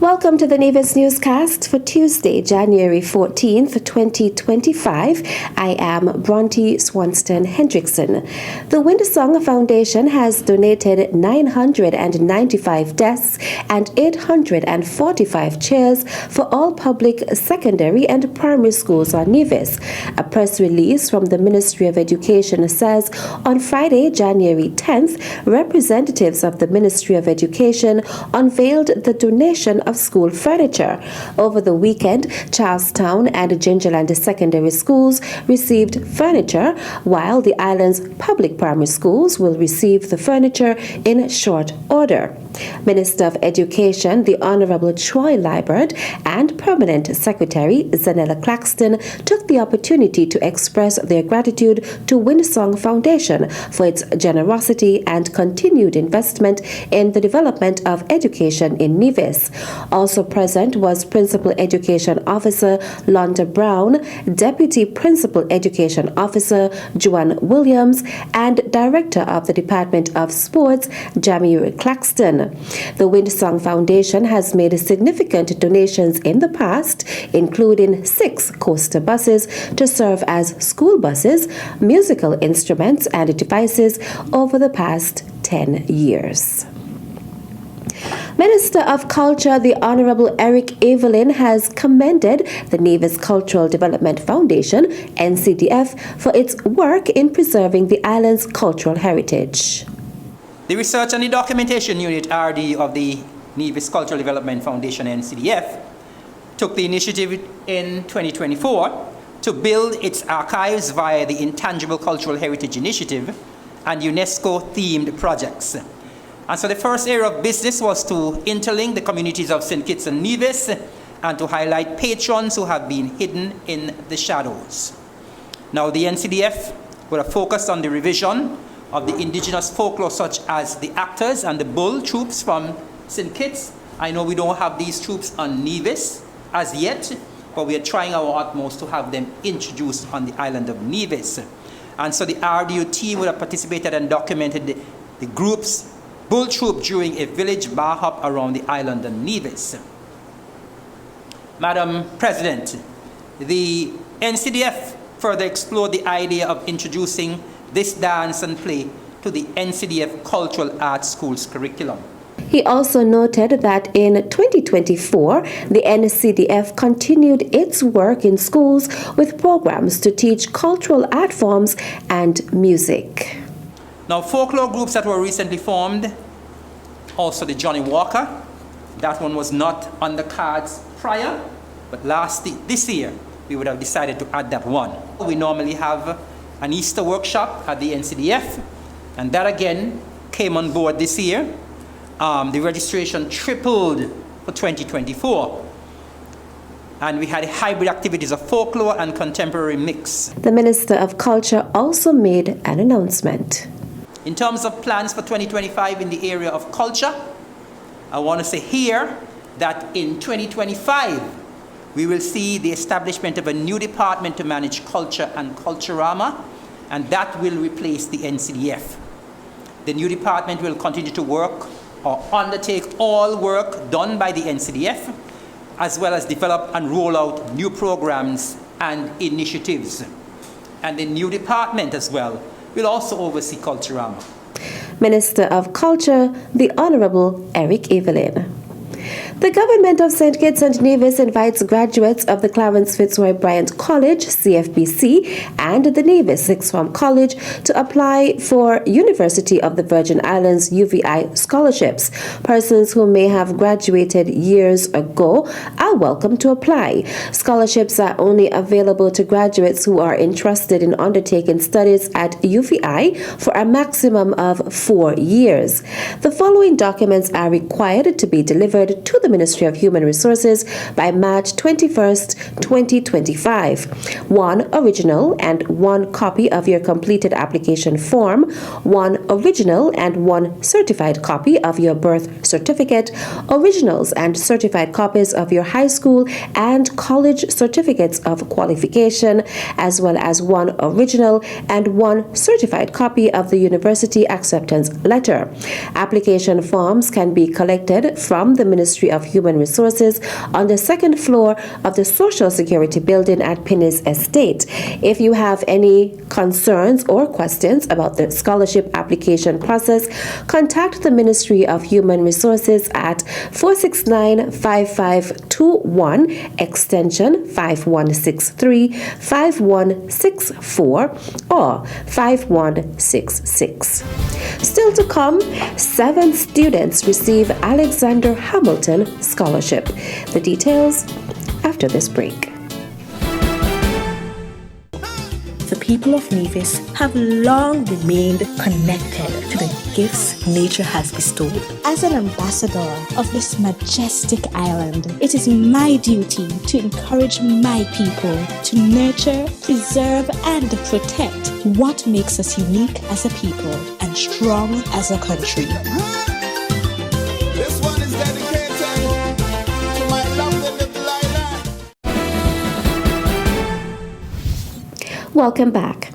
Welcome to the Nevis newscast for Tuesday, January 14th, 2025. I am Bronte Swanston Hendrickson. The Windsong Foundation has donated 995 desks and 845 chairs for all public secondary and primary schools on Nevis. A press release from the Ministry of Education says on Friday, January 10th, representatives of the Ministry of Education unveiled the donation of school furniture. Over the weekend, Charlestown and Gingerland secondary schools received furniture, while the island's public primary schools will receive the furniture in short order. Minister of Education, the Honorable Troy Liburd, and Permanent Secretary Zanella Claxton took the opportunity to express their gratitude to Windsong Foundation for its generosity and continued investment in the development of education in Nevis. Also present was Principal Education Officer Londa Brown, Deputy Principal Education Officer Joanne Williams, and Director of the Department of Sports Jamir Claxton. The Windsong Foundation has made significant donations in the past, including 6 coaster buses to serve as school buses, musical instruments and devices over the past 10 years. Minister of Culture, the Honorable Eric Evelyn, has commended the Nevis Cultural Development Foundation, NCDF, for its work in preserving the island's cultural heritage. The Research and the Documentation Unit RD of the Nevis Cultural Development Foundation, NCDF, took the initiative in 2024 to build its archives via the Intangible Cultural Heritage Initiative and UNESCO-themed projects. And so the first area of business was to interlink the communities of St. Kitts and Nevis and to highlight patrons who have been hidden in the shadows. Now the NCDF will focus on the revision of the indigenous folklore such as the actors and the bull troops from St. Kitts. I know we don't have these troops on Nevis as yet, but we are trying our utmost to have them introduced on the island of Nevis. And so the RDU team would have participated and documented the group's bull troop during a village bar hop around the island of Nevis. Madam President, the NCDF further explored the idea of introducing this dance and play to the NCDF Cultural Arts Schools curriculum. He also noted that in 2024, the NCDF continued its work in schools with programs to teach cultural art forms and music. Now, folklore groups that were recently formed, also the Johnny Walker, that one was not on the cards prior, but this year, we would have decided to add that one. We normally have an Easter workshop at the NCDF, and that again came on board this year. The registration tripled for 2024, and we had hybrid activities of folklore and contemporary mix. The Minister of Culture also made an announcement. In terms of plans for 2025 in the area of culture, I want to say here that in 2025, we will see the establishment of a new department to manage culture and Culturama, and that will replace the NCDF. The new department will continue to work or undertake all work done by the NCDF, as well as develop and roll out new programs and initiatives. And the new department as well will also oversee Culturama. Minister of Culture, the Honorable Eric Evelyn. The government of St. Kitts and Nevis invites graduates of the Clarence Fitzroy Bryant College, CFBC, and the Nevis Sixth Form College to apply for University of the Virgin Islands UVI scholarships. Persons who may have graduated years ago are welcome to apply. Scholarships are only available to graduates who are interested in undertaking studies at UVI for a maximum of 4 years. The following documents are required to be delivered to the Ministry of Human Resources by March 21st, 2025. 1 original and 1 copy of your completed application form, 1 original and 1 certified copy of your birth certificate, originals and certified copies of your high school and college certificates of qualification, as well as 1 original and 1 certified copy of the university acceptance letter. Application forms can be collected from the Ministry Ministry of Human Resources on the second floor of the Social Security Building at Pinnis Estate. If you have any concerns or questions about the scholarship application process, contact the Ministry of Human Resources at 469-5521, extension 5163, 5164, or 5166. Still to come, 7 students receive Alexander Hamilton Scholarship. The details after this break. The people of Nevis have long remained connected to the gifts nature has bestowed. As an ambassador of this majestic island, it is my duty to encourage my people to nurture, preserve, and protect what makes us unique as a people and strong as a country. This one is dedicated to my lovely little island. Welcome back.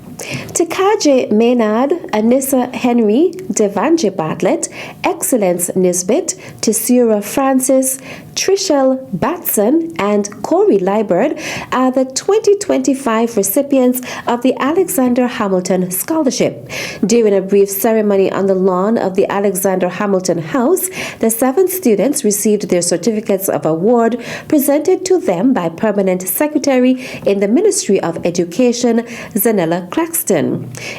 Takaje Maynard, Anissa Henry, Devanje Bartlett, Excellence Nisbet, Tessura Francis, Trishelle Batson, and Corey Liebert are the 2025 recipients of the Alexander Hamilton Scholarship. During a brief ceremony on the lawn of the Alexander Hamilton House, the 7 students received their certificates of award presented to them by Permanent Secretary in the Ministry of Education, Zanella Claxton.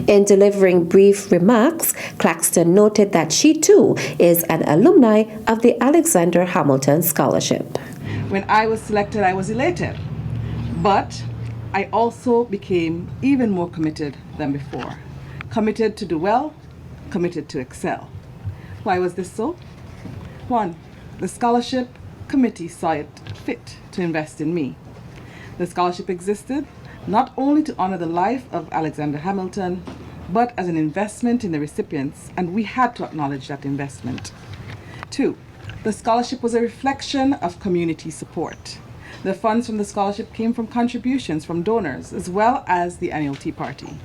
In delivering brief remarks, Claxton noted that she too is an alumni of the Alexander Hamilton Scholarship. When I was selected, I was elated, but I also became even more committed than before. Committed to do well, committed to excel. Why was this so? 1. The scholarship committee saw it fit to invest in me. The scholarship existed not only to honor the life of Alexander Hamilton, but as an investment in the recipients, and we had to acknowledge that investment. 2. The scholarship was a reflection of community support. The funds from the scholarship came from contributions from donors, as well as the annual Tea Party.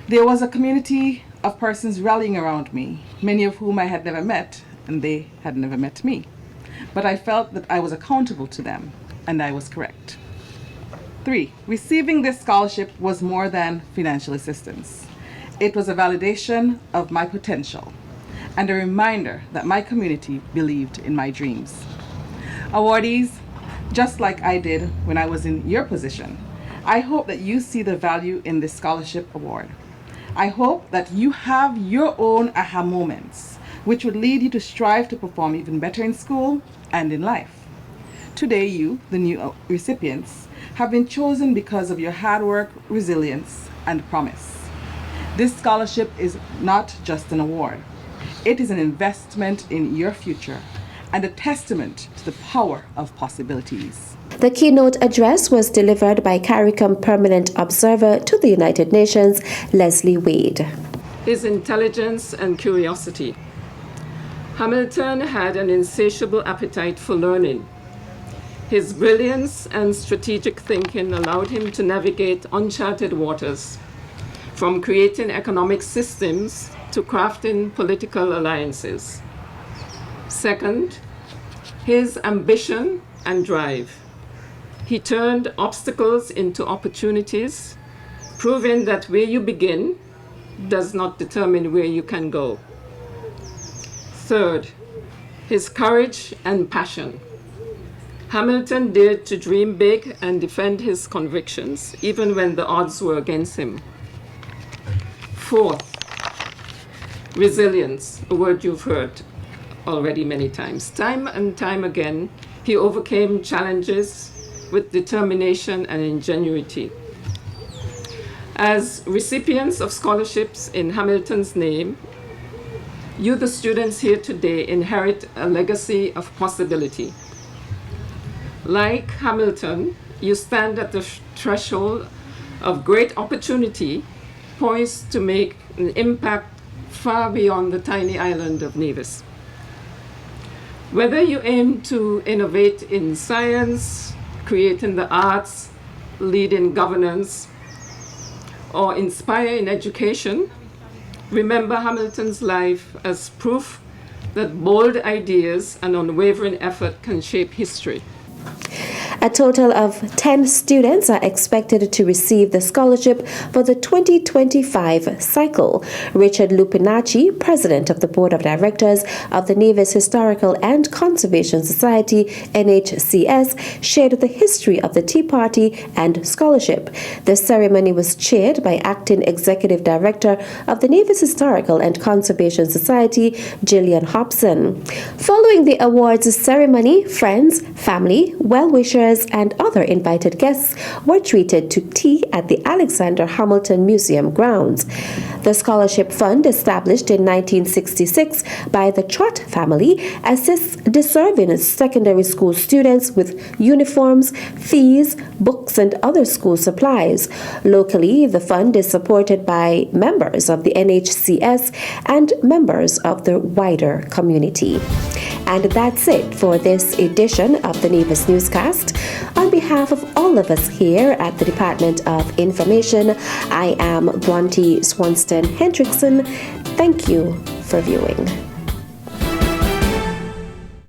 There was a community of persons rallying around me, many of whom I had never met, and they had never met me. But I felt that I was accountable to them, and I was correct. 3. Receiving this scholarship was more than financial assistance. It was a validation of my potential and a reminder that my community believed in my dreams. Awardees, just like I did when I was in your position, I hope that you see the value in this scholarship award. I hope that you have your own aha moments, which would lead you to strive to perform even better in school and in life. Today, you, the new recipients, have been chosen because of your hard work, resilience, and promise. This scholarship is not just an award. It is an investment in your future and a testament to the power of possibilities. The keynote address was delivered by CARICOM Permanent Observer to the United Nations, Leslie Wade. His intelligence and curiosity. Hamilton had an insatiable appetite for learning. His brilliance and strategic thinking allowed him to navigate uncharted waters, from creating economic systems to crafting political alliances. Second, his ambition and drive. He turned obstacles into opportunities, proving that where you begin does not determine where you can go. Third, his courage and passion. Hamilton dared to dream big and defend his convictions, even when the odds were against him. Fourth, resilience, a word you've heard already many times. Time and time again, he overcame challenges with determination and ingenuity. As recipients of scholarships in Hamilton's name, you, the students here today, inherit a legacy of possibility. Like Hamilton, you stand at the threshold of great opportunity, poised to make an impact far beyond the tiny island of Nevis. Whether you aim to innovate in science, create in the arts, lead in governance, or inspire in education, remember Hamilton's life as proof that bold ideas and unwavering effort can shape history. A total of 10 students are expected to receive the scholarship for the 2025 cycle. Richard Lupinacci, president of the board of directors of the Nevis Historical and Conservation Society, NHCS, shared the history of the Tea Party and scholarship. The ceremony was chaired by acting executive director of the Nevis Historical and Conservation Society, Gillian Hobson. Following the awards ceremony, friends, family, well-wishers, and other invited guests were treated to tea at the Alexander Hamilton Museum grounds. The scholarship fund, established in 1966 by the Trott family, assists deserving secondary school students with uniforms, fees, books, and other school supplies. Locally, the fund is supported by members of the NHCS and members of the wider community. And that's it for this edition of the Nevis Newscast. On behalf of all of us here at the Department of Information, I am Bronte Swanston Hendrickson. Thank you for viewing.